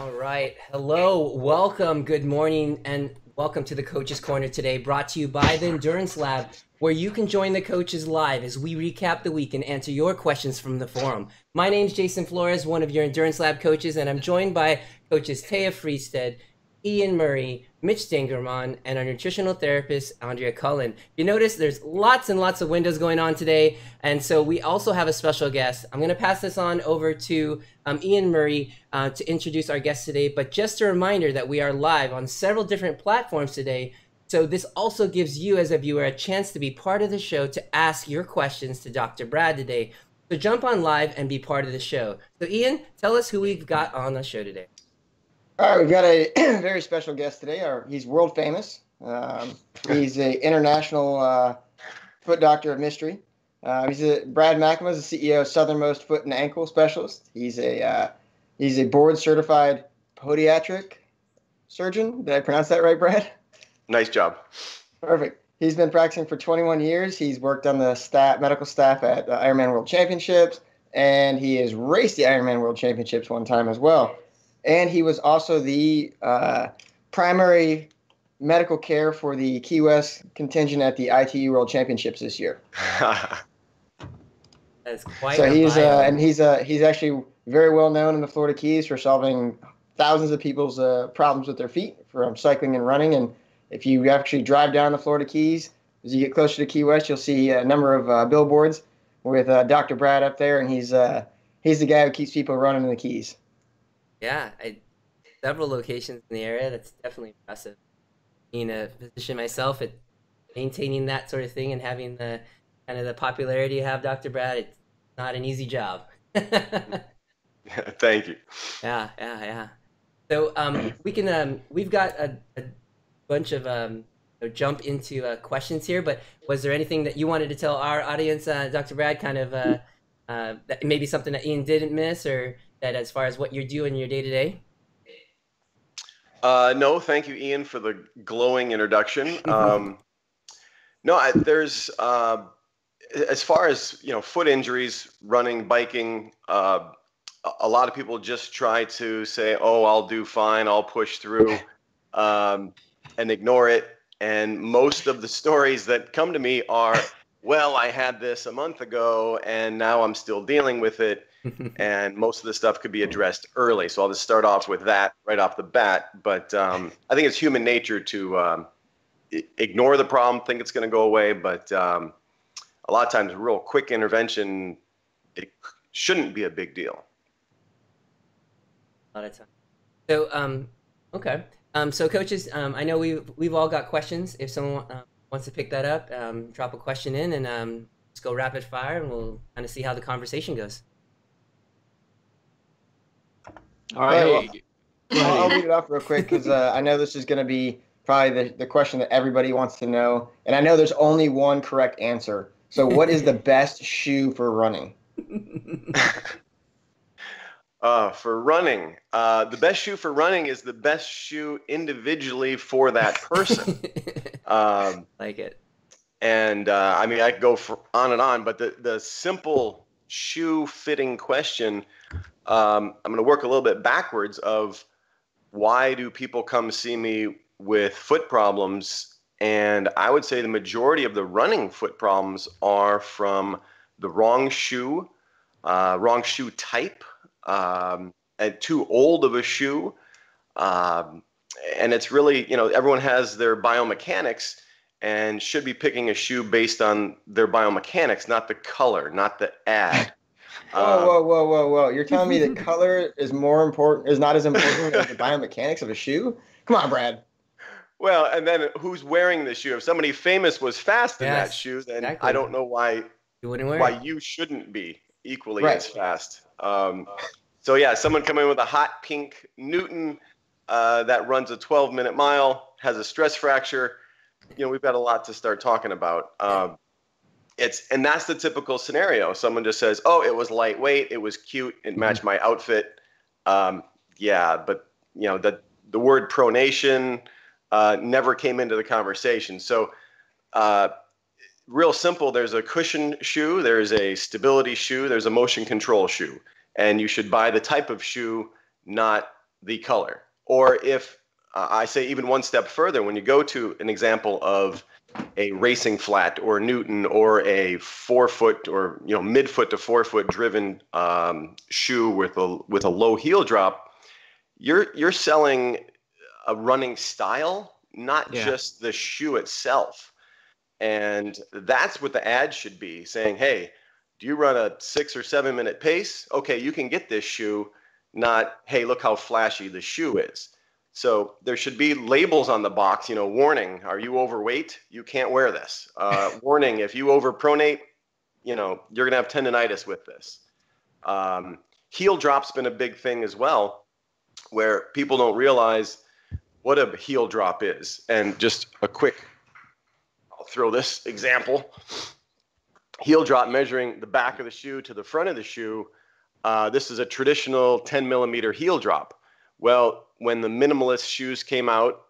All right. Hello, welcome, good morning, and welcome to the Coach's Corner today, brought to you by the Endurance Lab, where you can join the coaches live as we recap the week and answer your questions from the forum. My name's Jason Flores, one of your Endurance Lab coaches, and I'm joined by coaches Taya Freestead, Ian Murray, Mitch Stangerman, and our nutritional therapist, Andrea Cullen. You notice there's lots and lots of windows going on today, and so we also have a special guest. I'm going to pass this on over to Ian Murray to introduce our guest today, but just a reminder that we are live on several different platforms today, so this also gives you as a viewer a chance to be part of the show to ask your questions to Dr. Brad today. So jump on live and be part of the show. So Ian, tell us who we've got on the show today. All right, we've got a very special guest today. He's world famous. He's an international foot doctor of mystery. Brad Makimaa is the CEO of Southernmost Foot and Ankle Specialist. He's a board certified podiatric surgeon. Did I pronounce that right, Brad? Nice job. Perfect. He's been practicing for 21 years. He's worked on the medical staff at the Ironman World Championships, and he has raced the Ironman World Championships one time as well. And he was also the primary medical care for the Key West contingent at the ITU World Championships this year. That's quite so a he's actually very well known in the Florida Keys for solving thousands of people's problems with their feet from cycling and running. And if you actually drive down the Florida Keys, as you get closer to Key West, you'll see a number of billboards with Dr. Brad up there, and he's the guy who keeps people running in the Keys. Yeah, several locations in the area. That's definitely impressive. Being a physician myself, at maintaining that sort of thing and having the kind of the popularity you have, Dr. Brad, it's not an easy job. Thank you. Yeah. So we've got a bunch of jump into questions here, but was there anything that you wanted to tell our audience, Dr. Brad, kind of that maybe something that Ian didn't miss, or that as far as what you're doing in your day-to-day? No, thank you, Ian, for the glowing introduction. There's as far as foot injuries, running, biking. A lot of people just try to say, "Oh, I'll do fine. I'll push through," and ignore it. And most of the stories that come to me are, "Well, I had this a month ago, and now I'm still dealing with it." And most of the stuff could be addressed early. So I'll just start off with that right off the bat. But I think it's human nature to ignore the problem, think it's going to go away. But a lot of times, real quick intervention, it shouldn't be a big deal. A lot of time. So, okay. So coaches, I know we've all got questions. If someone wants to pick that up, drop a question in, and let's go rapid fire, and we'll kind of see how the conversation goes. All right, I'll read it off real quick because I know this is going to be probably the question that everybody wants to know. And I know there's only one correct answer. So what is the best shoe for running? For running, the best shoe for running is the best shoe individually for that person. Like it. And I mean, I could go on and on, but the simple shoe fitting question, I'm going to work a little bit backwards of why do people come see me with foot problems? And I would say the majority of the running foot problems are from the wrong shoe type, and too old of a shoe. And it's really, everyone has their biomechanics and should be picking a shoe based on their biomechanics, not the color, not the ad. Whoa. You're telling me that color is not as important as the biomechanics of a shoe? Come on, Brad. Well, and then who's wearing the shoe? If somebody famous was fast in that shoe, then exactly. I don't know why you shouldn't be equally as fast. So yeah, someone coming in with a hot pink Newton that runs a 12-minute mile, has a stress fracture. We've got a lot to start talking about. And that's the typical scenario. Someone just says, "Oh, it was lightweight, it was cute, it matched my outfit." Yeah, but the word pronation never came into the conversation. So real simple, there's a cushion shoe, there's a stability shoe, there's a motion control shoe. And you should buy the type of shoe, not the color. Or if I say even one step further, when you go to an example of a racing flat or Newton or a 4-foot or mid-foot to 4-foot driven shoe with a low heel drop, you're selling a running style, not just the shoe itself. And that's what the ad should be, saying, hey, do you run a 6 or 7 minute pace? Okay, you can get this shoe, not, hey, look how flashy the shoe is. So there should be labels on the box, warning, are you overweight? You can't wear this. Warning, if you overpronate, you're going to have tendonitis with this. Heel drop's been a big thing as well, where people don't realize what a heel drop is. And just a quick, I'll throw this example. Heel drop measuring the back of the shoe to the front of the shoe. This is a traditional 10 millimeter heel drop. Well, when the minimalist shoes came out,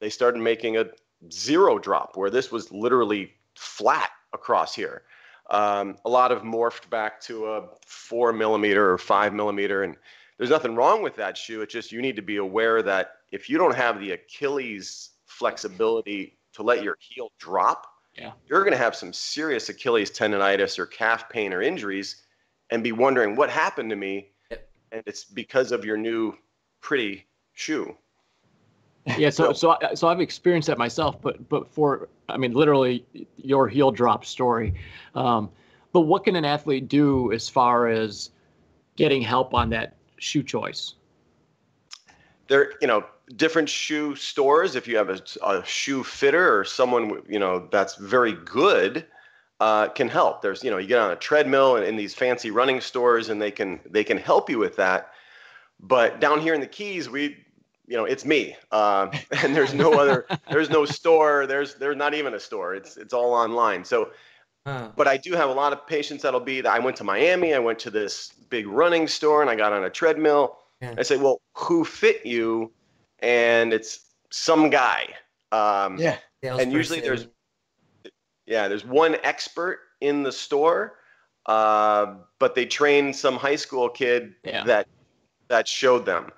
they started making a 0 drop, where this was literally flat across here. A lot have morphed back to a 4 millimeter or 5 millimeter, and there's nothing wrong with that shoe. It's just you need to be aware that if you don't have the Achilles flexibility to let your heel drop, you're going to have some serious Achilles tendonitis or calf pain or injuries and be wondering what happened to me. And it's because of your new pretty shoe. Yeah. So I've experienced that myself, but for, literally your heel drop story. But what can an athlete do as far as getting help on that shoe choice? There, different shoe stores, if you have a shoe fitter or someone, that's very good, can help. There's, you get on a treadmill in these fancy running stores and they can help you with that. But down here in the Keys, it's me. And there's no other, there's no store. There's not even a store. It's all online. So, but I do have a lot of patients that I went to Miami, I went to this big running store and I got on a treadmill. I say, well, who fit you? And it's some guy. And usually there's one expert in the store, but they train some high school kid that showed them.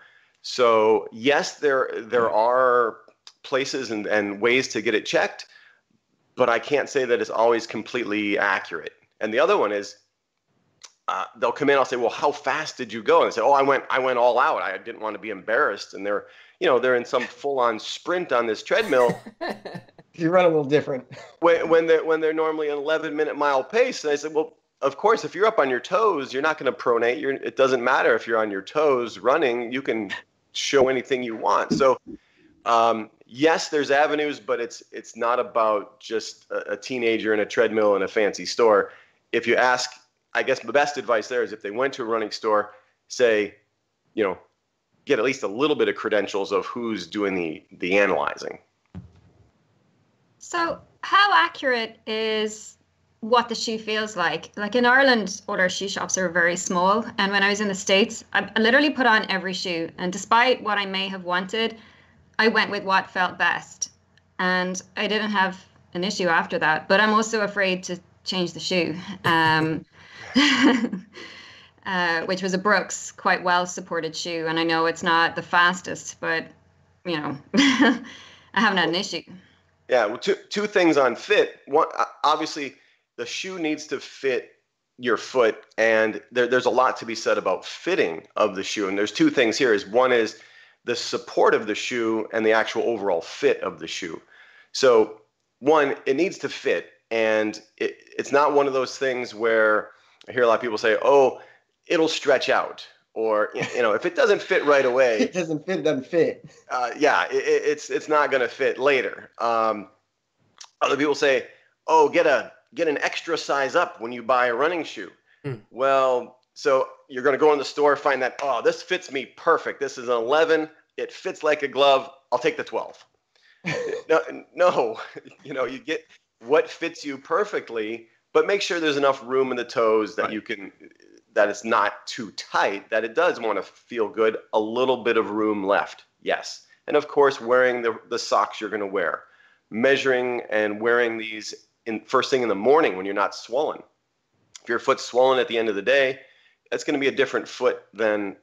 So yes, there are places and ways to get it checked, but I can't say that it's always completely accurate. And the other one is, they'll come in, I'll say, well, how fast did you go? And they say, oh, I went all out. I didn't want to be embarrassed. And they're in some full-on sprint on this treadmill. You run a little different. When they're normally an 11-minute mile pace. And I said, well, of course, if you're up on your toes, you're not going to pronate. It doesn't matter if you're on your toes running. You can show anything you want. So, yes, there's avenues, but it's not about just a teenager in a treadmill in a fancy store. If you ask, I guess the best advice there is if they went to a running store, say, get at least a little bit of credentials of who's doing the analyzing. So how accurate is what the shoe feels like? Like in Ireland, all our shoe shops are very small. And when I was in the States, I literally put on every shoe. And despite what I may have wanted, I went with what felt best. And I didn't have an issue after that. But I'm also afraid to change the shoe. Which was a Brooks, quite well supported shoe. And I know it's not the fastest, but, I haven't had an issue. Yeah, well, two things on fit. One, obviously, the shoe needs to fit your foot, and there's a lot to be said about fitting of the shoe. And there's two things here. One is the support of the shoe and the actual overall fit of the shoe. So one, it needs to fit, and it's not one of those things where I hear a lot of people say, oh, it'll stretch out, or, if it doesn't fit right away, it doesn't fit. It's not going to fit later. Other people say, oh, get an extra size up when you buy a running shoe. Well, so you're going to go in the store, find that, oh, this fits me perfect. This is an 11. It fits like a glove. I'll take the 12. No, you get what fits you perfectly, but make sure there's enough room in the toes that that it's not too tight, that it does want to feel good. A little bit of room left. Yes. And of course, wearing the socks you're going to wear, measuring and wearing these first thing in the morning when you're not swollen. If your foot's swollen at the end of the day, that's going to be a different foot than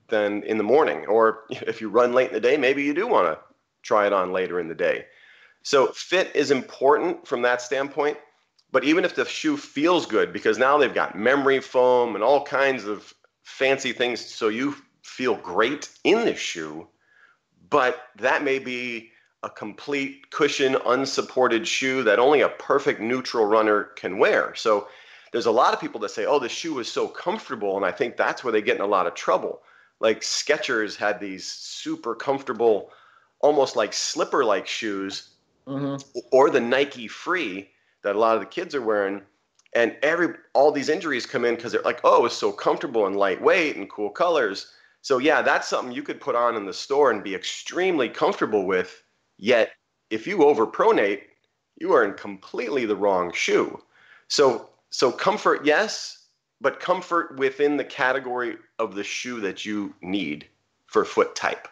than in the morning. Or if you run late in the day, maybe you do want to try it on later in the day. So fit is important from that standpoint. But even if the shoe feels good, because now they've got memory foam and all kinds of fancy things so you feel great in the shoe, but that may be a complete cushion, unsupported shoe that only a perfect neutral runner can wear. So there's a lot of people that say, oh, the shoe is so comfortable, and I think that's where they get in a lot of trouble. Like Skechers had these super comfortable, almost like slipper-like shoes, or the Nike Free that a lot of the kids are wearing, and all these injuries come in because they're like, oh, it's so comfortable and lightweight and cool colors. So yeah, that's something you could put on in the store and be extremely comfortable with, yet if you overpronate, you are in completely the wrong shoe. So comfort, yes, but comfort within the category of the shoe that you need for foot type.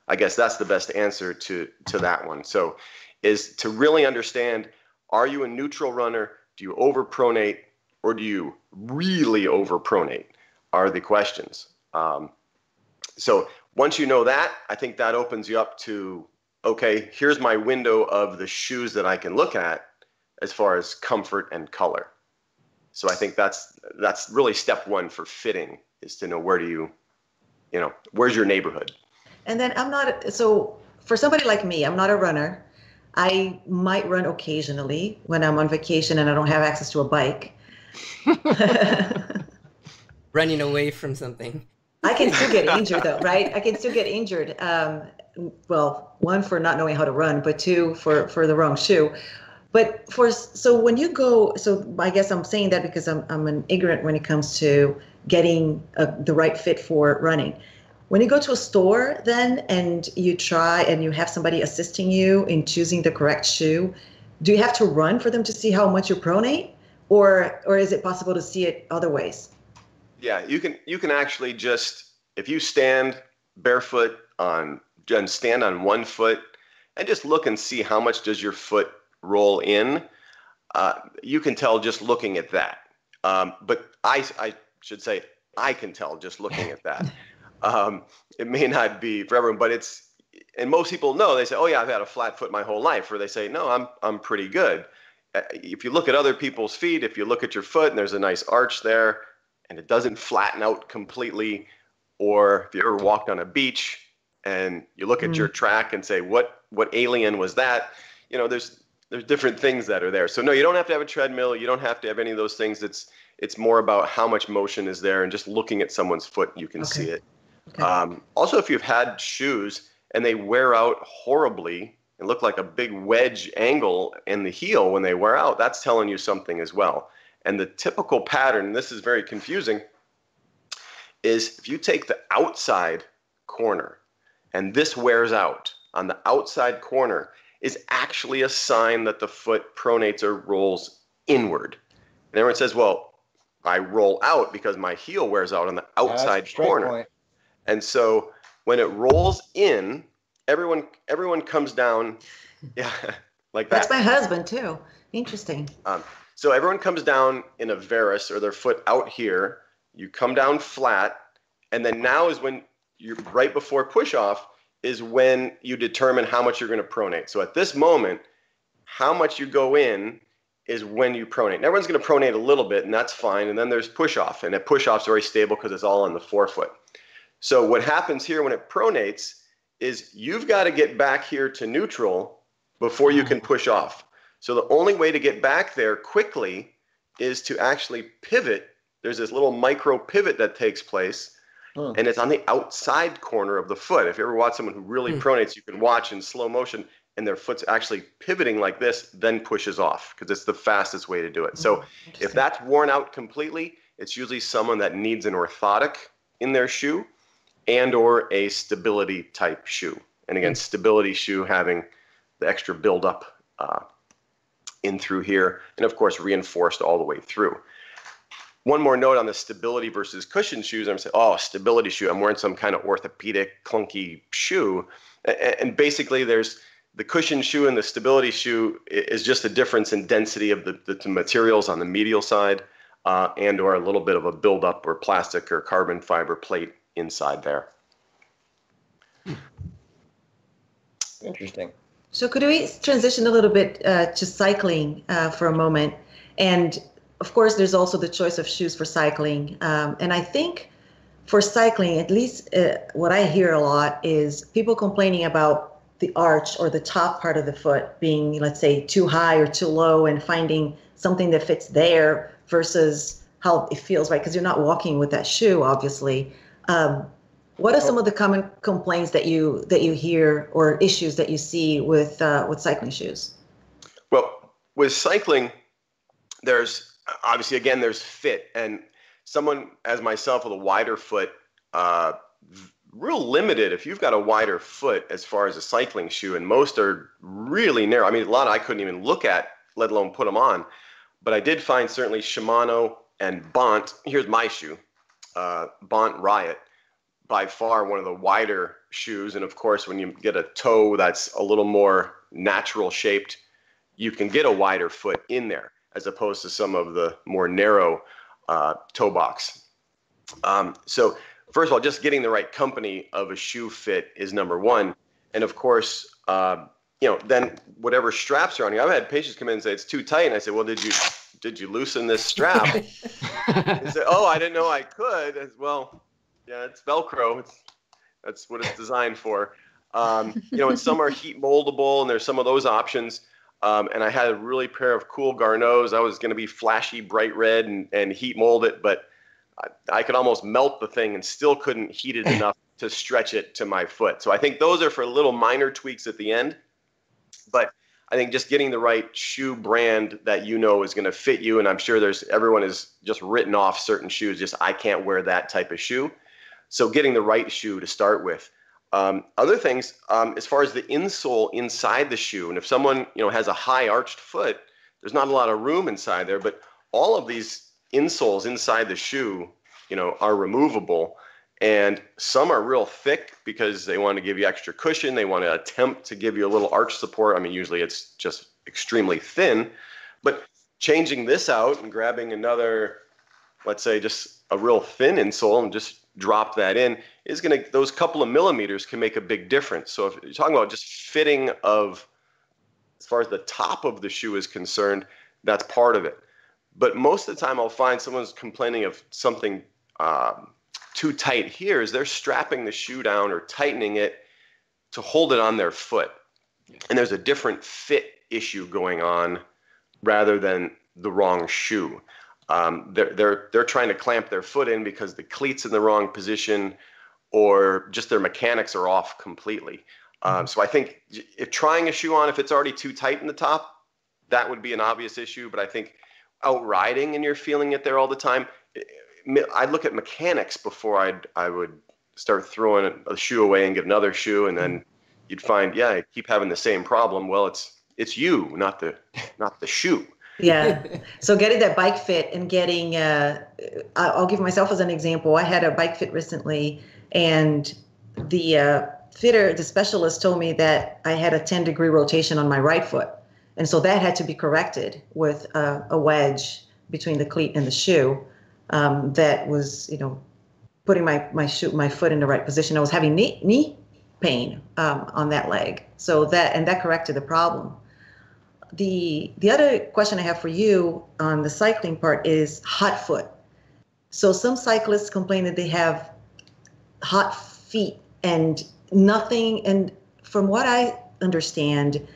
I guess that's the best answer to that one. So is to really understand, are you a neutral runner? Do you overpronate, or do you really overpronate, are the questions. So once you know that, I think that opens you up to, okay, here's my window of the shoes that I can look at as far as comfort and color. So I think that's really step one for fitting, is to know where's your neighborhood. And then so for somebody like me, I'm not a runner. I might run occasionally when I'm on vacation and I don't have access to a bike. Running away from something. I can still get injured though, right? I can still get injured. Well, one, for not knowing how to run, but two, for the wrong shoe. But when you go, so I guess I'm saying that because I'm an ignorant when it comes to getting the right fit for running. When you go to a store then and you try and you have somebody assisting you in choosing the correct shoe, do you have to run for them to see how much you pronate, or is it possible to see it other ways? Yeah, you can actually just, if you stand barefoot and stand on one foot and just look and see how much does your foot roll in, you can tell just looking at that. But I should say I can tell just looking at that. It may not be for everyone, but and most people know, they say, oh yeah, I've had a flat foot my whole life, or they say, no, I'm pretty good. If you look at other people's feet, if you look at your foot and there's a nice arch there and it doesn't flatten out completely, or if you ever walked on a beach and you look at your track and say, what alien was that? There's different things that are there. So no, you don't have to have a treadmill. You don't have to have any of those things. It's more about how much motion is there, and just looking at someone's foot, you can see it. Okay. Also, if you've had shoes and they wear out horribly and look like a big wedge angle in the heel when they wear out, that's telling you something as well. And the typical pattern, and this is very confusing, is if you take the outside corner and this wears out on the outside corner, is actually a sign that the foot pronates or rolls inward. And everyone says, well, I roll out because my heel wears out on the outside corner. Point. And so when it rolls in, everyone comes down, yeah, like that. That's my husband too. Interesting. So everyone comes down in a varus, or their foot out here. You come down flat, and then now is when you're right before push off is when you determine how much you're going to pronate. So at this moment, how much you go in is when you pronate. And everyone's going to pronate a little bit, and that's fine. And then there's push off, and that push off's very stable because it's all on the forefoot. So what happens here when it pronates is you've got to get back here to neutral before you can push off. So the only way to get back there quickly is to actually pivot. There's this little micro pivot that takes place, and it's on the outside corner of the foot. If you ever watch someone who really pronates, you can watch in slow motion, and their foot's actually pivoting like this, then pushes off, because it's the fastest way to do it. So if that's worn out completely, it's usually someone that needs an orthotic in their shoe and or a stability type shoe. And again, stability shoe having the extra buildup in through here, and of course reinforced all the way through. One more note on the stability versus cushion shoes. I'm saying, oh, stability shoe, I'm wearing some kind of orthopedic clunky shoe. And basically there's the cushion shoe and the stability shoe is just a difference in density of the materials on the medial side, and or a little bit of a buildup or plastic or carbon fiber plate inside there. Interesting. So could we transition a little bit to cycling for a moment? And of course, there's also the choice of shoes for cycling. And I think for cycling, at least what I hear a lot is people complaining about the arch or the top part of the foot being, let's say, too high or too low, and finding something that fits there versus how it feels, right? Because you're not walking with that shoe, obviously. What are some of the common complaints that you hear or issues that you see with cycling shoes? Well, with cycling, there's obviously, again, there's fit, and someone as myself with a wider foot, real limited if you've got a wider foot as far as a cycling shoe, and most are really narrow. I mean, a lot I couldn't even look at, let alone put them on. But I did find certainly Shimano and Bont. Here's my shoe, Bont Riot, by far one of the wider shoes. And of course, when you get a toe that's a little more natural shaped, you can get a wider foot in there as opposed to some of the more narrow toe box. So first of all, just getting the right company of a shoe fit is number one. And of course, then whatever straps are on you. I've had patients come in and say it's too tight, and I say, well, did you loosen this strap? They say, oh, I didn't know I could. I said, well, yeah, it's Velcro. That's what it's designed for. And some are heat moldable, and there's some of those options. And I had a really pair of cool Garneaus. I was going to be flashy, bright red and heat mold it, but I could almost melt the thing and still couldn't heat it enough to stretch it to my foot. So I think those are for little minor tweaks at the end. But I think just getting the right shoe brand that is going to fit you, and I'm sure everyone has just written off certain shoes, just I can't wear that type of shoe. So getting the right shoe to start with. Other things, as far as the insole inside the shoe, and if someone has a high arched foot, there's not a lot of room inside there, but all of these insoles inside the shoe, are removable, and some are real thick because they want to give you extra cushion. They want to attempt to give you a little arch support. I mean, usually it's just extremely thin, but changing this out and grabbing another, let's say just a real thin insole and just drop that in is going to, those couple of millimeters can make a big difference. So if you're talking about just fitting of, as far as the top of the shoe is concerned, that's part of it. But most of the time I'll find someone's complaining of something too tight here is they're strapping the shoe down or tightening it to hold it on their foot. And there's a different fit issue going on rather than the wrong shoe. They're trying to clamp their foot in because the cleat's in the wrong position or just their mechanics are off completely. So I think if trying a shoe on, if it's already too tight in the top, that would be an obvious issue. But I think out riding and you're feeling it there all the time, I'd look at mechanics before I would start throwing a shoe away and get another shoe. And then you'd find, yeah, I keep having the same problem. Well, it's you, not the shoe. Yeah. So getting that bike fit and getting, I'll give myself as an example. I had a bike fit recently, and the fitter, the specialist told me that I had a 10-degree rotation on my right foot. And so that had to be corrected with a wedge between the cleat and the shoe that was, putting my foot in the right position. I was having knee pain on that leg. So that corrected the problem. The other question I have for you on the cycling part is hot foot. So some cyclists complain that they have hot feet and nothing. And from what I understand,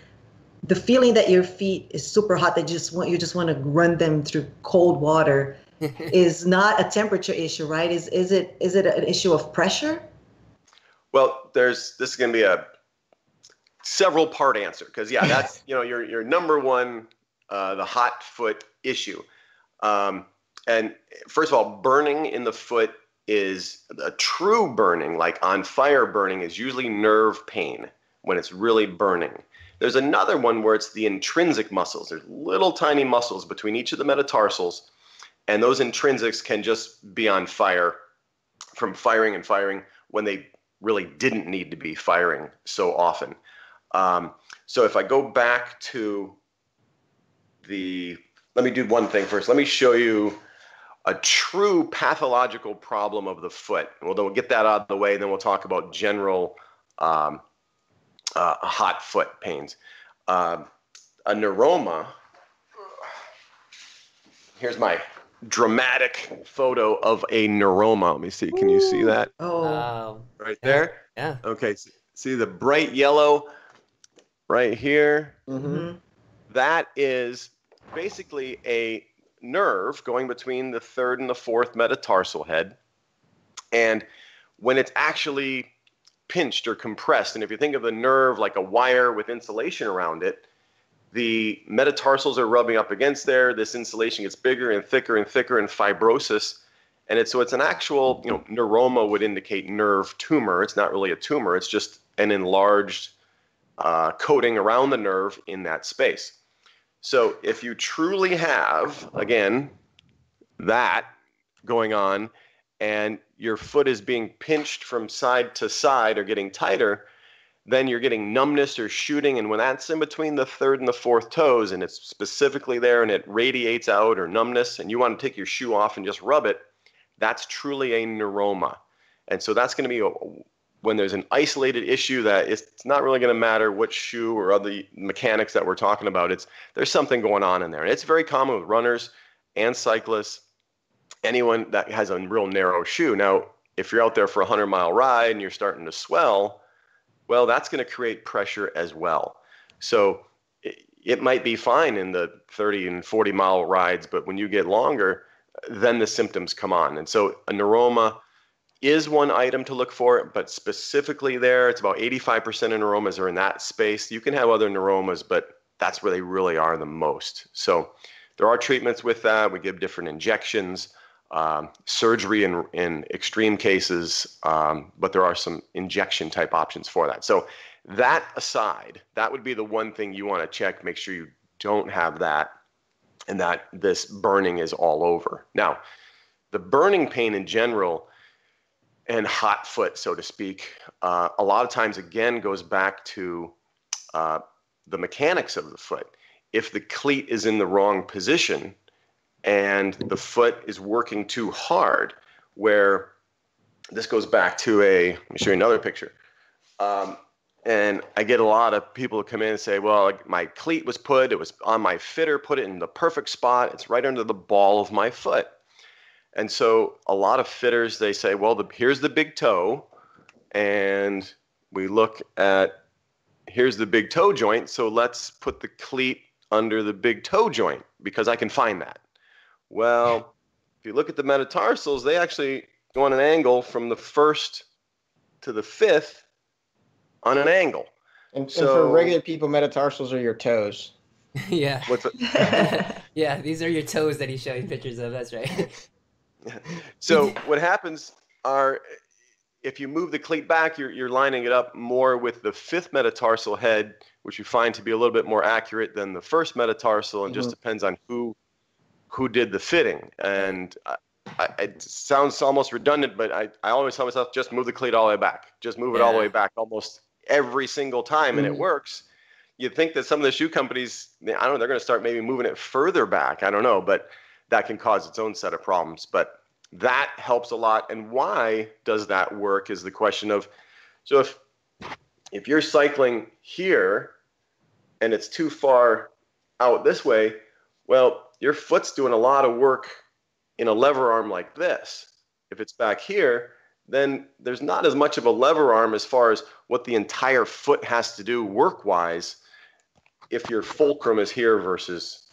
the feeling that your feet is super hot, that you just want to run them through cold water is not a temperature issue, right? Is it an issue of pressure? Well, this is going to be a several part answer, because that's your number one, the hot foot issue. And first of all, burning in the foot is a true burning, like on fire burning, is usually nerve pain when it's really burning. There's another one where it's the intrinsic muscles. There's little tiny muscles between each of the metatarsals, and those intrinsics can just be on fire from firing and firing when they really didn't need to be firing so often. So if I go back to let me do one thing first. Let me show you a true pathological problem of the foot. Well, then we'll get that out of the way, and then we'll talk about general hot foot pains. A neuroma, here's my dramatic photo of a neuroma. Let me see, can you see that? Oh. Right there? Yeah. Okay, see the bright yellow right here? Mm-hmm. That is basically a nerve going between the third and the fourth metatarsal head. And when it's actually pinched or compressed, and if you think of the nerve like a wire with insulation around it, the metatarsals are rubbing up against there. This insulation gets bigger and thicker and thicker, and fibrosis. And it's an actual, neuroma would indicate nerve tumor. It's not really a tumor. It's just an enlarged coating around the nerve in that space. So if you truly have, again, that going on, and your foot is being pinched from side to side or getting tighter, then you're getting numbness or shooting. And when that's in between the third and the fourth toes, and it's specifically there and it radiates out, or numbness, and you want to take your shoe off and just rub it, that's truly a neuroma. And so that's going to be when there's an isolated issue that it's not really going to matter what shoe or other mechanics that we're talking about. There's something going on in there. And it's very common with runners and cyclists, anyone that has a real narrow shoe. Now, if you're out there for a 100-mile ride and you're starting to swell, well, that's going to create pressure as well. So it might be fine in the 30 and 40-mile rides, but when you get longer, then the symptoms come on. And so a neuroma is one item to look for, but specifically there, it's about 85% of neuromas are in that space. You can have other neuromas, but that's where they really are the most. So there are treatments with that. We give different injections, surgery in extreme cases, but there are some injection type options for that. So that aside, that would be the one thing you want to check, make sure you don't have that and that this burning is all over. Now, the burning pain in general and hot foot, so to speak, a lot of times, again, goes back to the mechanics of the foot. If the cleat is in the wrong position and the foot is working too hard, where this goes back to let me show you another picture. And I get a lot of people who come in and say, well, my cleat was it was on my fitter, put it in the perfect spot. It's right under the ball of my foot. And so a lot of fitters, they say, well, here's the big toe. And we look at, here's the big toe joint. So let's put the cleat under the big toe joint because I can find that. Well, if you look at the metatarsals, they actually go on an angle from the first to the fifth on an angle. And for regular people, metatarsals are your toes. Yeah. What's it? Yeah, these are your toes that he's showing pictures of. That's right. So what happens are, if you move the cleat back, you're lining it up more with the fifth metatarsal head, which you find to be a little bit more accurate than the first metatarsal, and just depends on who did the fitting. And it sounds almost redundant, but I always tell myself, just move the cleat all the way back. Just move it all the way back almost every single time, and it works. You'd think that some of the shoe companies, I don't know, they're going to start maybe moving it further back. I don't know, but that can cause its own set of problems. But that helps a lot. And why does that work is the question of, so if you're cycling here and it's too far out this way, well, your foot's doing a lot of work in a lever arm like this. If it's back here, then there's not as much of a lever arm as far as what the entire foot has to do work-wise if your fulcrum is here versus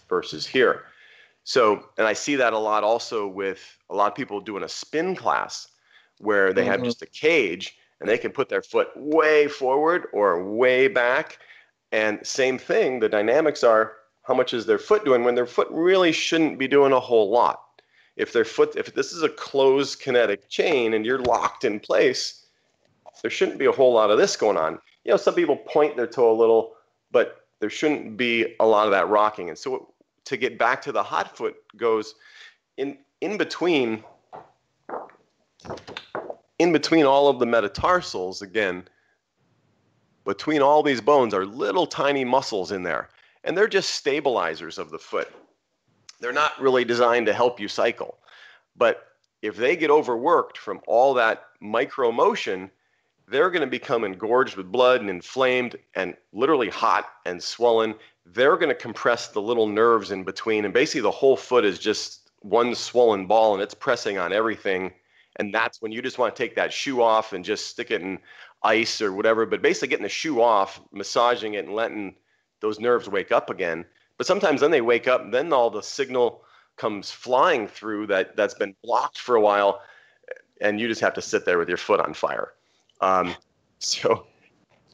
here. So, and I see that a lot also with a lot of people doing a spin class where they have just a cage and they can put their foot way forward or way back. And same thing, the dynamics are how much is their foot doing when their foot really shouldn't be doing a whole lot. If this is a closed kinetic chain and you're locked in place, there shouldn't be a whole lot of this going on. You know, some people point their toe a little, but there shouldn't be a lot of that rocking. And so to get back to the hot foot goes in between all of the metatarsals, again, between all these bones are little tiny muscles in there. And they're just stabilizers of the foot. They're not really designed to help you cycle. But if they get overworked from all that micro motion, they're going to become engorged with blood and inflamed and literally hot and swollen. They're going to compress the little nerves in between, and basically the whole foot is just one swollen ball, and it's pressing on everything. And that's when you just want to take that shoe off and just stick it in ice or whatever, but basically getting the shoe off, massaging it and letting those nerves wake up again. But sometimes then they wake up and then all the signal comes flying through that's been blocked for a while, and you just have to sit there with your foot on fire. So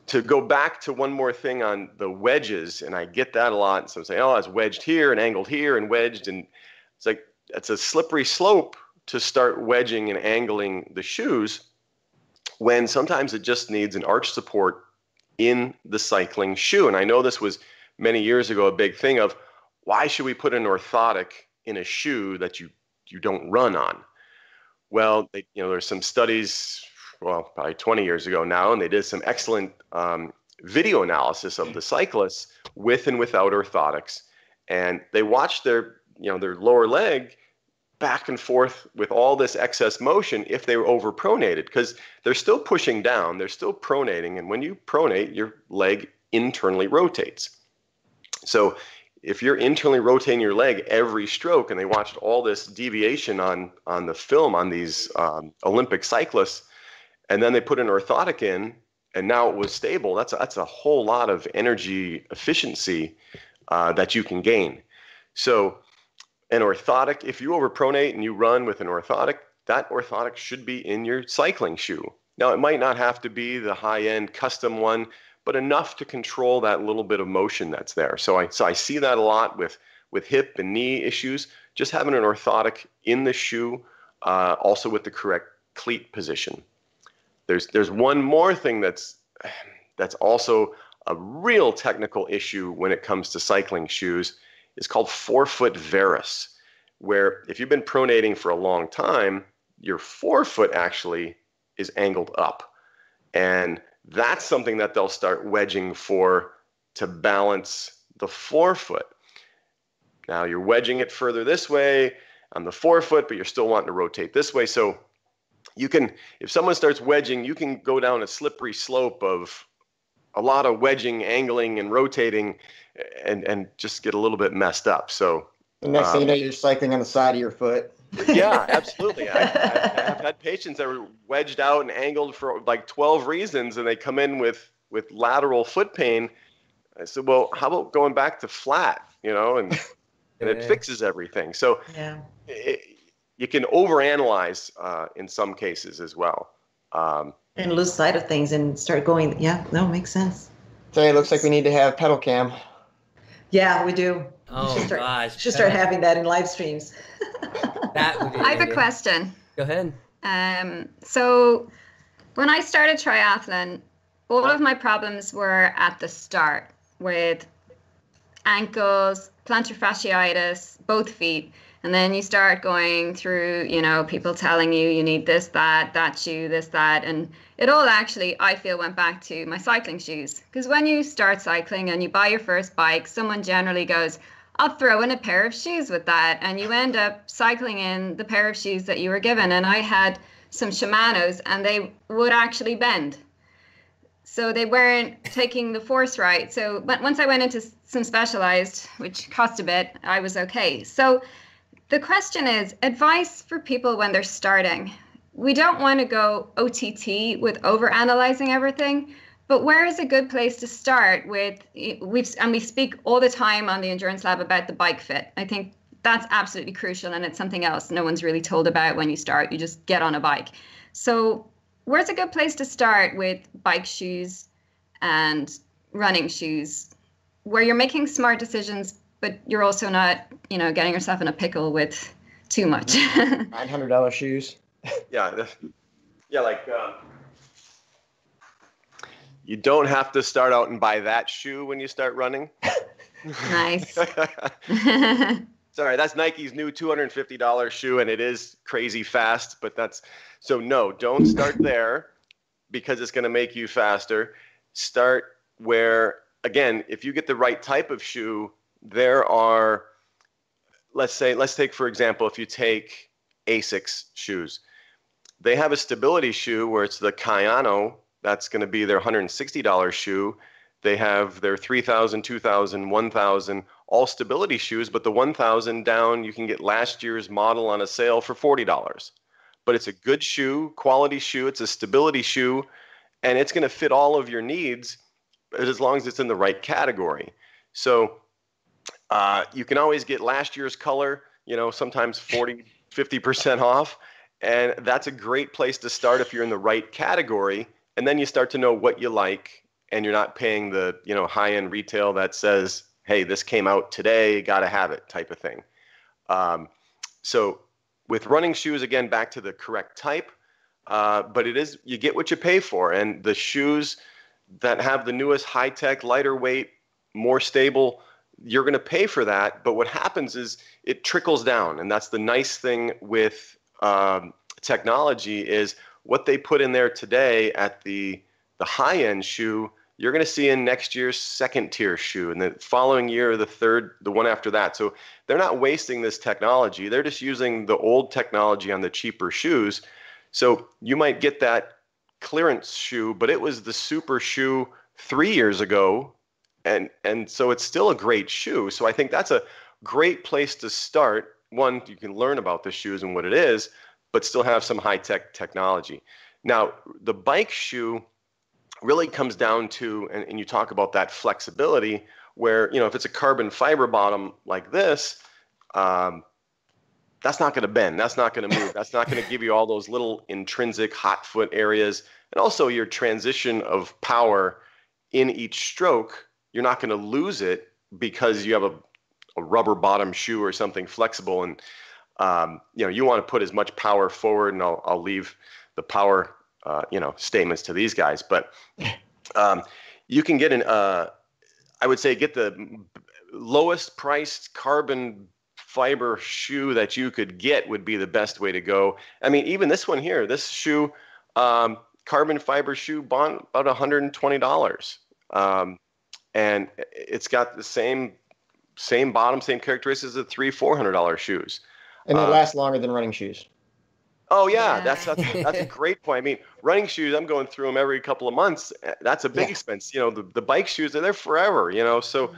to go back to one more thing on the wedges, and I get that a lot. So I'm saying, oh, I was wedged here and angled here and wedged, and it's like, it's a slippery slope to start wedging and angling the shoes when sometimes it just needs an arch support in the cycling shoe. And I know this was many years ago a big thing of, why should we put an orthotic in a shoe that you don't run on? Well, there's some studies, well, probably 20 years ago now, and they did some excellent video analysis of the cyclists with and without orthotics. And they watched their lower leg back and forth with all this excess motion if they were overpronated, because they're still pushing down, they're still pronating, and when you pronate, your leg internally rotates. So if you're internally rotating your leg every stroke, and they watched all this deviation on the film on these Olympic cyclists, and then they put an orthotic in, and now it was stable, that's a whole lot of energy efficiency that you can gain. So an orthotic, if you overpronate and you run with an orthotic, that orthotic should be in your cycling shoe. Now, it might not have to be the high-end custom one, but enough to control that little bit of motion that's there. So I see that a lot with hip and knee issues, just having an orthotic in the shoe, also with the correct cleat position. There's one more thing that's also a real technical issue when it comes to cycling shoes. It's called forefoot varus, where if you've been pronating for a long time, your forefoot actually is angled up. And that's something that they'll start wedging for to balance the forefoot. Now you're wedging it further this way on the forefoot, but you're still wanting to rotate this way. So you can, if someone starts wedging, you can go down a slippery slope of a lot of wedging, angling, and rotating, and just get a little bit messed up. So the next thing you know, you're cycling on the side of your foot. Yeah, absolutely. I've had patients that were wedged out and angled for like 12 reasons, and they come in with lateral foot pain. I said, well, how about going back to flat, and it fixes everything. So you can overanalyze in some cases as well. And lose sight of things and start going, makes sense. So it looks like we need to have pedal cam. Yeah, we do. Oh, gosh. Should start having that in live streams. That would be I have a question. Go ahead. So when I started triathlon, all of my problems were at the start with ankles, plantar fasciitis, both feet. And then you start going through, people telling you need this, that shoe, this, that. And it all actually, I feel, went back to my cycling shoes. Because when you start cycling and you buy your first bike, someone generally goes, I'll throw in a pair of shoes with that. And you end up cycling in the pair of shoes that you were given. And I had some Shimanos, and they would actually bend. So they weren't taking the force right. So but once I went into some Specialized, which cost a bit, I was okay. So the question is, advice for people when they're starting. We don't want to go OTT with overanalyzing everything, but where is a good place to start with? We speak all the time on the Endurance Lab about the bike fit. I think that's absolutely crucial, and it's something else no one's really told about when you start. You just get on a bike. So where's a good place to start with bike shoes and running shoes, where you're making smart decisions, but you're also not, getting yourself in a pickle with too much? $900 shoes. Yeah, you don't have to start out and buy that shoe when you start running. Nice. Sorry, that's Nike's new $250 shoe, and it is crazy fast, but no, don't start there because it's going to make you faster. Start where, again, if you get the right type of shoe, there are, let's take, for example, if you take ASICS shoes, they have a stability shoe where it's the Kayano That's going to be their $160 shoe. They have their 3,000, 2,000, 1,000, all stability shoes, but the 1,000 down, you can get last year's model on a sale for $40. But it's a good shoe, quality shoe. It's a stability shoe, and it's going to fit all of your needs as long as it's in the right category. So you can always get last year's color, sometimes 40, 50% off. And that's a great place to start if you're in the right category. And then you start to know what you like, and you're not paying the, high-end retail that says, hey, this came out today, got to have it type of thing. So with running shoes, again, back to the correct type, but you get what you pay for. And the shoes that have the newest high-tech, lighter weight, more stable, you're going to pay for that. But what happens is it trickles down. And that's the nice thing with technology, is what they put in there today at the high-end shoe, you're going to see in next year's second-tier shoe, and the following year, the third, the one after that. So they're not wasting this technology. They're just using the old technology on the cheaper shoes. So you might get that clearance shoe, but it was the super shoe 3 years ago, and so it's still a great shoe. So I think that's a great place to start. One, you can learn about the shoes and what it is, but still have some high-tech technology. Now, the bike shoe really comes down to, and you talk about that flexibility, where, if it's a carbon fiber bottom like this, that's not going to bend. That's not going to move. That's not going to give you all those little intrinsic hot foot areas. And also your transition of power in each stroke, you're not going to lose it because you have a rubber bottom shoe or something flexible. And, you want to put as much power forward, and I'll leave the power statements to these guys, but you can get I would say get the lowest priced carbon fiber shoe that you could get would be the best way to go. I mean, even this one here, this shoe, carbon fiber shoe, about $120. And it's got the same bottom, same characteristics as the $300-$400 shoes. And they last longer than running shoes. Oh yeah, that's a great point. I mean, running shoes, I'm going through them every couple of months. That's a big expense. The bike shoes, they're there forever. So,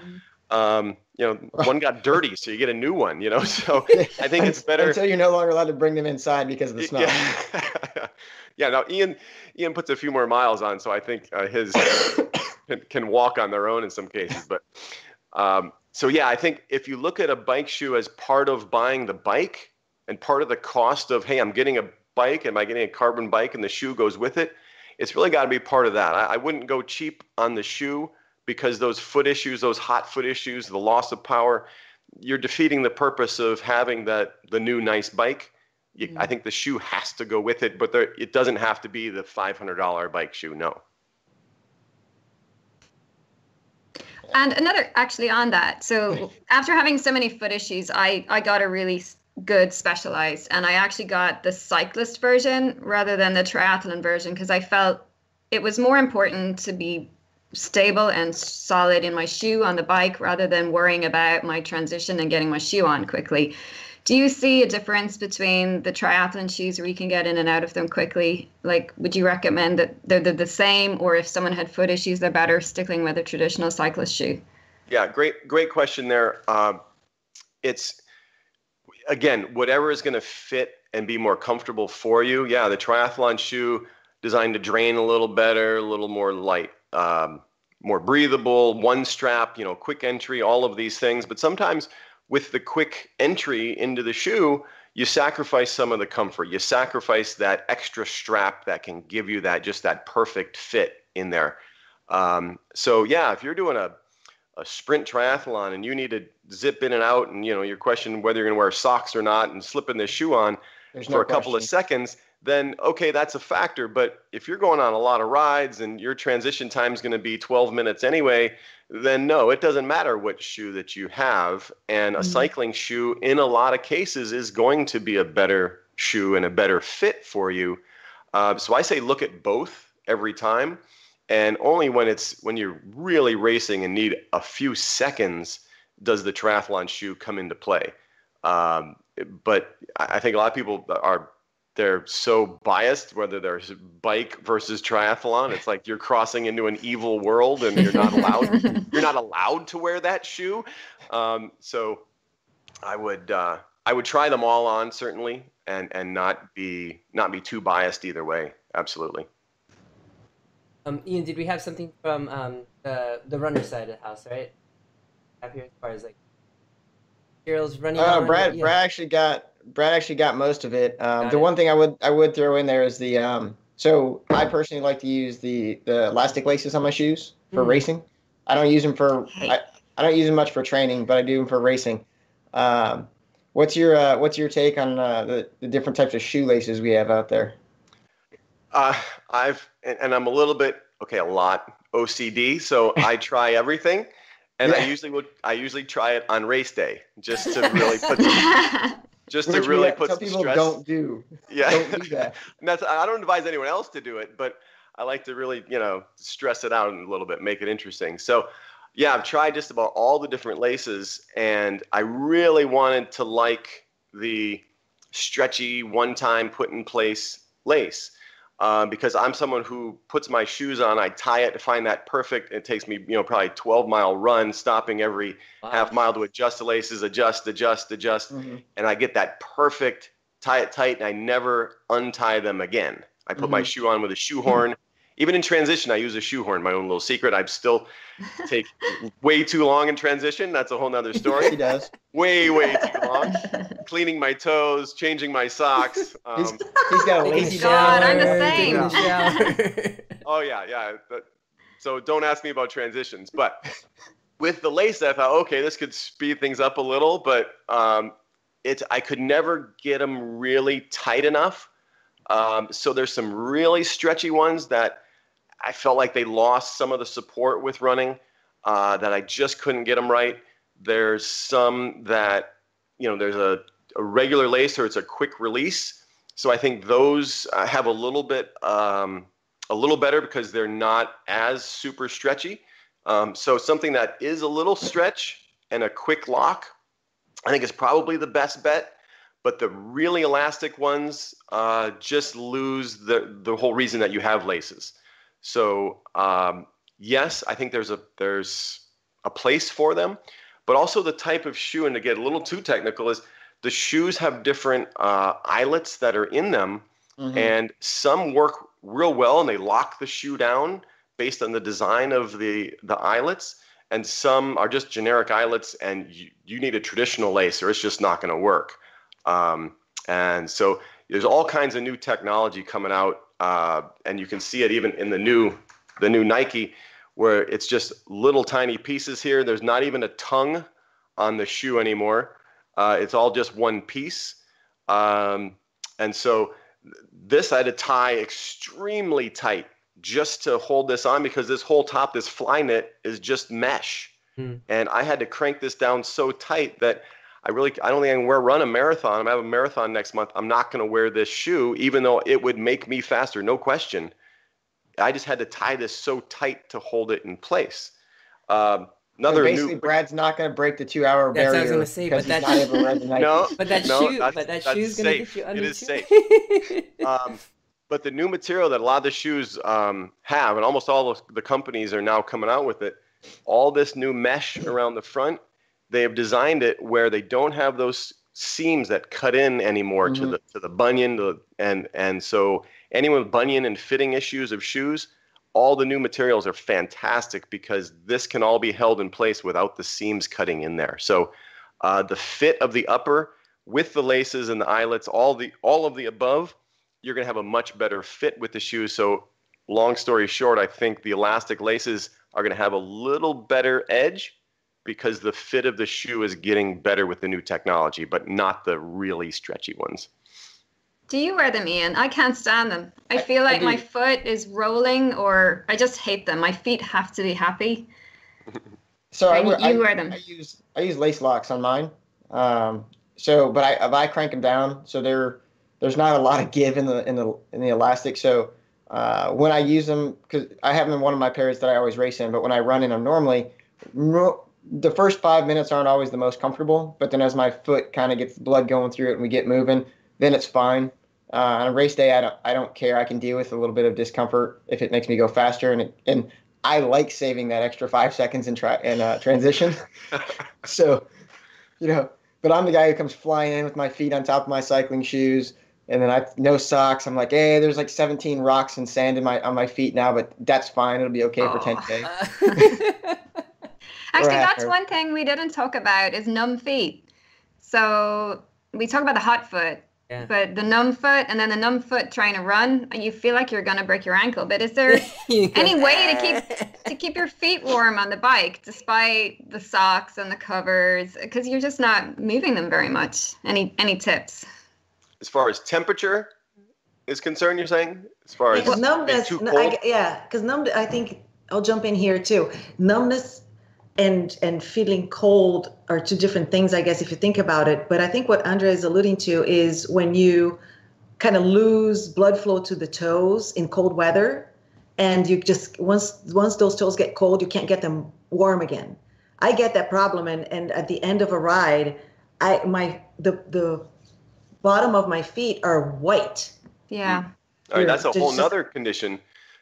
one got dirty, so you get a new one. So I think it's better until you're no longer allowed to bring them inside because of the smell. Yeah. Now Ian puts a few more miles on, so I think his can walk on their own in some cases. But so yeah, I think if you look at a bike shoe as part of buying the bike, and part of the cost of, hey, I'm getting a bike, am I getting a carbon bike and the shoe goes with it? It's really got to be part of that. I wouldn't go cheap on the shoe, because those foot issues, those hot foot issues, the loss of power, you're defeating the purpose of having the new nice bike. I think the shoe has to go with it, but it doesn't have to be the $500 bike shoe, no. And actually on that, so after having so many foot issues, I got a really good Specialized, and I actually got the cyclist version rather than the triathlon version, because I felt it was more important to be stable and solid in my shoe on the bike rather than worrying about my transition and getting my shoe on quickly. Do you see a difference between the triathlon shoes where you can get in and out of them quickly? Like, would you recommend that they're the same, or if someone had foot issues, they're better sticking with a traditional cyclist shoe? Yeah, great question there. It's, again, whatever is going to fit and be more comfortable for you. Yeah, the triathlon shoe designed to drain a little better, a little more light, more breathable, one strap, quick entry, all of these things. But sometimes with the quick entry into the shoe, you sacrifice some of the comfort. You sacrifice that extra strap that can give you that perfect fit in there. So yeah, if you're doing a sprint triathlon and you need to zip in and out, and you're questioning whether you're going to wear socks or not and slipping the shoe on for a couple of seconds, then okay, that's a factor. But if you're going on a lot of rides and your transition time is going to be 12 minutes anyway, then no, it doesn't matter what shoe that you have. And a cycling shoe in a lot of cases is going to be a better shoe and a better fit for you. So I say look at both every time. And only when you're really racing and need a few seconds does the triathlon shoe come into play. But I think a lot of people they're so biased, whether there's bike versus triathlon. It's like you're crossing into an evil world and you're not allowed to wear that shoe. So I would try them all on, certainly, and not be too biased either way. Absolutely. Ian, did we have something from the runner side of the house, right? Up here as far as like materials running on? Brad actually got most of it. The one thing I would throw in there is the so I personally like to use the elastic laces on my shoes for racing. I don't use them I don't use them much for training, but I do them for racing. What's your take on the different types of shoelaces we have out there? I'm a little bit a lot OCD, so I try everything, and I usually try it on race day just to really put some people stress. Don't do that. And I don't advise anyone else to do it, but I like to really stress it out a little bit, make it interesting. So yeah, I've tried just about all the different laces, and I really wanted to like the stretchy one-time put in place lace. Because I'm someone who puts my shoes on, I tie it to find that perfect. It takes me, probably 12-mile run, stopping every half mile to adjust the laces, adjust, and I get that perfect, tie it tight, and I never untie them again. I put my shoe on with a shoehorn. Even in transition, I use a shoehorn. My own little secret. I still take way too long in transition. That's a whole nother story. He does. Way too long. Cleaning my toes, changing my socks. He's got a lazy God, I'm the same. Oh yeah. So don't ask me about transitions. But with the lace, I thought, okay, this could speed things up a little, but I could never get them really tight enough. So there's some really stretchy ones that I felt like they lost some of the support with running, that I just couldn't get them right. There's some that, there's a regular lace or it's a quick release. So I think those have a little better because they're not as super stretchy. So something that is a little stretch and a quick lock, I think is probably the best bet. But the really elastic ones just lose the whole reason that you have laces. So yes, I think there's a place for them, but also the type of shoe, and to get a little too technical, is the shoes have different eyelets that are in them, and some work real well and they lock the shoe down based on the design of the eyelets, and some are just generic eyelets and you need a traditional lace or it's just not going to work. And so there's all kinds of new technology coming out, and you can see it even in the new Nike, where it's just little tiny pieces here. There's not even a tongue on the shoe anymore. It's all just one piece. And so this I had to tie extremely tight just to hold this on, because this whole top, this fly knit, is just mesh. And I had to crank this down so tight that I don't think I can run a marathon. I have a marathon next month. I'm not going to wear this shoe, even though it would make me faster, no question. I just had to tie this so tight to hold it in place. Basically, Brad's not going to break the 2-hour barrier. That's what I was going to say, but that's not able to ride the Nike. That shoe's going to get you under. It is safe. But the new material that a lot of the shoes have, and almost all of the companies are now coming out with it, all this new mesh around the front, they have designed it where they don't have those seams that cut in anymore to the bunion, and so anyone with bunion and fitting issues of shoes, all the new materials are fantastic because this can all be held in place without the seams cutting in there. So the fit of the upper with the laces and the eyelets, all of the above, you're going to have a much better fit with the shoes. So long story short, I think the elastic laces are going to have a little better edge because the fit of the shoe is getting better with the new technology, but not the really stretchy ones. Do you wear them, Ian? I can't stand them. I feel like my foot is rolling, or I just hate them. My feet have to be happy. So you wear them. I use lace locks on mine. But I crank them down, so there's not a lot of give in the elastic. So when I use them, because I have them in one of my pairs that I always race in, but when I run in them normally, the first 5 minutes aren't always the most comfortable. But then as my foot kind of gets blood going through it and we get moving, then it's fine. On a race day, I don't care. I can deal with a little bit of discomfort if it makes me go faster, and I like saving that extra 5 seconds in transition. So, but I'm the guy who comes flying in with my feet on top of my cycling shoes, and then no socks. I'm like, hey, there's like 17 rocks and sand on my feet now, but that's fine. It'll be okay for 10K. Actually, that's one thing we didn't talk about is numb feet. So we talk about the hot foot, but the numb foot, and then the numb foot trying to run, you feel like you're gonna break your ankle. But is there any way to keep your feet warm on the bike despite the socks and the covers, because you're just not moving them very much? Any tips? As far as temperature is concerned, you're saying? As far as numbness, too cold? because I think I'll jump in here too. Numbness and feeling cold are two different things, I guess, if you think about it. But I think what Andrea is alluding to is when you kind of lose blood flow to the toes in cold weather, and you just once those toes get cold, you can't get them warm again. I get that problem, and at the end of a ride, the bottom of my feet are white. Yeah. All right, that's a whole nother condition.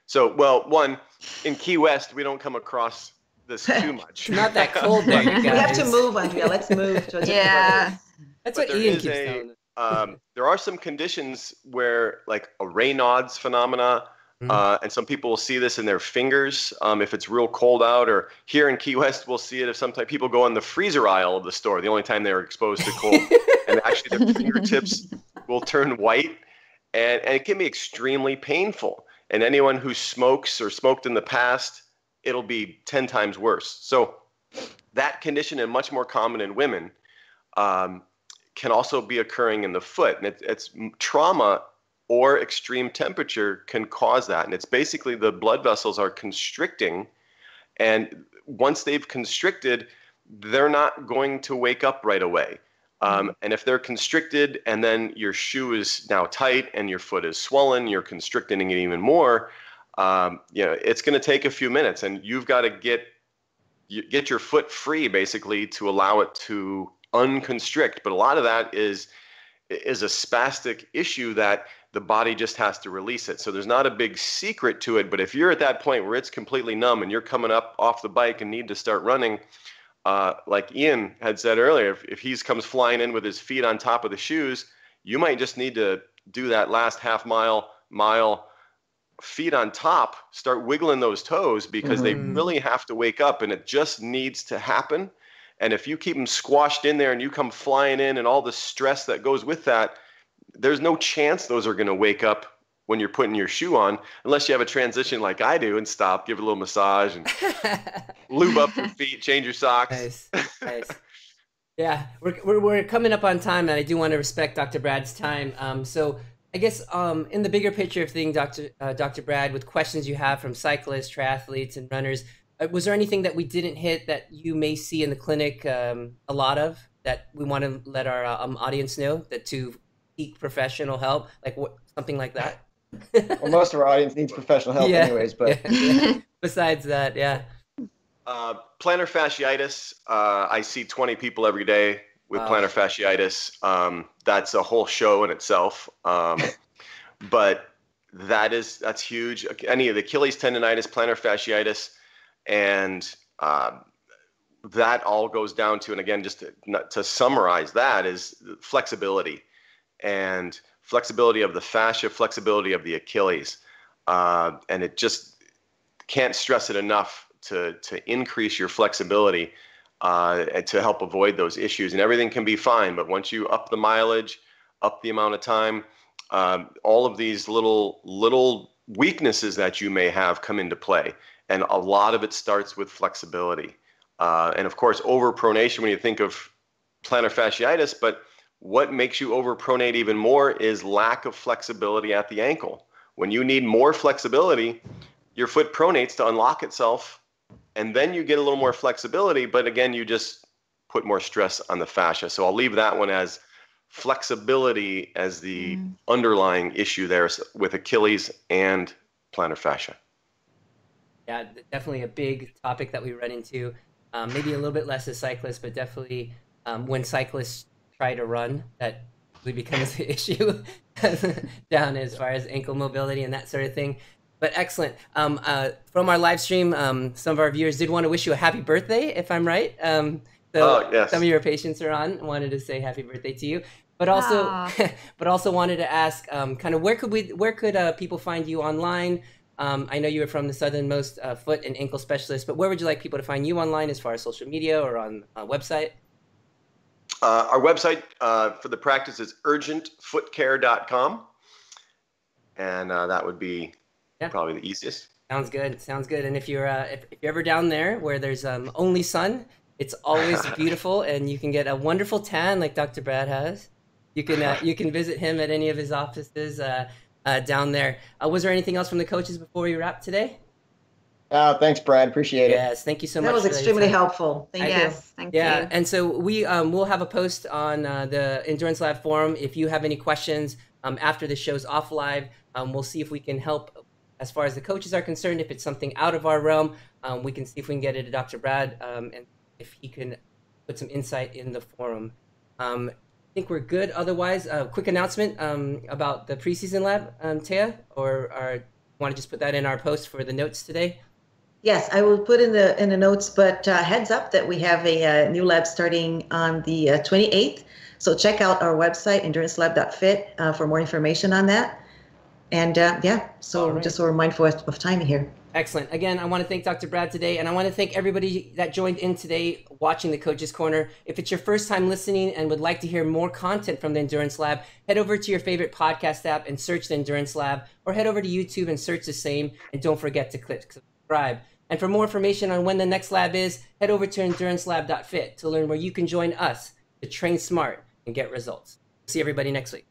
So, one, in Key West, we don't come across this too much. Not that cold there, you guys. We have to move, Andrea. Let's move to a different place. That's what Ian keeps telling us. There are some conditions where, like a Raynaud's phenomena, and some people will see this in their fingers if it's real cold out, or here in Key West, we'll see it if sometimes people go in the freezer aisle of the store, the only time they're exposed to cold, and actually their fingertips will turn white, and it can be extremely painful. And anyone who smokes or smoked in the past, it'll be 10 times worse. So that condition, and much more common in women, can also be occurring in the foot. And it's trauma or extreme temperature can cause that. And it's basically the blood vessels are constricting. And once they've constricted, they're not going to wake up right away. And if they're constricted and then your shoe is now tight and your foot is swollen, you're constricting it even more, it's going to take a few minutes, and you've got to get your foot free basically to allow it to unconstrict. But a lot of that is a spastic issue that the body just has to release it. So there's not a big secret to it. But if you're at that point where it's completely numb and you're coming up off the bike and need to start running, like Ian had said earlier, if he comes flying in with his feet on top of the shoes, you might just need to do that last half mile, feet on top, start wiggling those toes, because they really have to wake up, and it just needs to happen. And if you keep them squashed in there and you come flying in and all the stress that goes with that, there's no chance those are going to wake up when you're putting your shoe on, unless you have a transition like I do and stop, give it a little massage and lube up your feet, change your socks. Nice. Yeah, we're coming up on time, and I do want to respect Dr. Brad's time. So I guess in the bigger picture of things, Dr. Brad, with questions you have from cyclists, triathletes, and runners, was there anything that we didn't hit that you may see in the clinic a lot of that we want to let our audience know, that to seek professional help, like something like that? Well, most of our audience needs professional help anyways, but besides that, plantar fasciitis, I see 20 people every day with plantar fasciitis. That's a whole show in itself. But that's huge. Any of the Achilles tendonitis, plantar fasciitis, and that all goes down to, and again, just to summarize that, is flexibility. And flexibility of the fascia, flexibility of the Achilles. And it just can't stress it enough to increase your flexibility and to help avoid those issues. And everything can be fine, but once you up the mileage, up the amount of time, all of these little weaknesses that you may have come into play. And a lot of it starts with flexibility. And of course, overpronation when you think of plantar fasciitis, but what makes you overpronate even more is lack of flexibility at the ankle. When you need more flexibility, your foot pronates to unlock itself, and then you get a little more flexibility, but again, you just put more stress on the fascia. So I'll leave that one as flexibility as the underlying issue there with Achilles and plantar fascia. Yeah, definitely a big topic that we run into. Maybe a little bit less as cyclists, but definitely when cyclists try to run, that becomes the issue down as far as ankle mobility and that sort of thing. But excellent. From our live stream, some of our viewers did want to wish you a happy birthday, if I'm right. Yes. Some of your patients are on, wanted to say happy birthday to you. But also wanted to ask, kind of where could people find you online? I know you were from the southernmost foot and ankle specialist, but where would you like people to find you online as far as social media or on a website? Our website for the practice is urgentfootcare.com, and that would be probably the easiest. Sounds good. Sounds good. And if you're ever down there where there's only sun, it's always beautiful, and you can get a wonderful tan like Dr. Brad has. You can visit him at any of his offices down there. Was there anything else from the coaches before we wrap today? Thanks, Brad. Appreciate it. Yes, thank you so much. That was extremely helpful. Thank you. Thank you. Yeah, and so we'll have a post on the Endurance Lab forum. If you have any questions after the show's off live, we'll see if we can help as far as the coaches are concerned. If it's something out of our realm, we can see if we can get it to Dr. Brad and if he can put some insight in the forum. I think we're good. Otherwise, a quick announcement about the preseason lab, Taya, or want to just put that in our post for the notes today? Yes, I will put in the notes, but heads up that we have a new lab starting on the 28th. So check out our website, endurancelab.fit, for more information on that. And so just so we're mindful of timing here. Excellent. Again, I want to thank Dr. Brad today, and I want to thank everybody that joined in today watching the Coach's Corner. If it's your first time listening and would like to hear more content from the Endurance Lab, head over to your favorite podcast app and search the Endurance Lab, or head over to YouTube and search the same, and don't forget to click subscribe. And for more information on when the next lab is, head over to endurancelab.fit to learn where you can join us to train smart and get results. See everybody next week.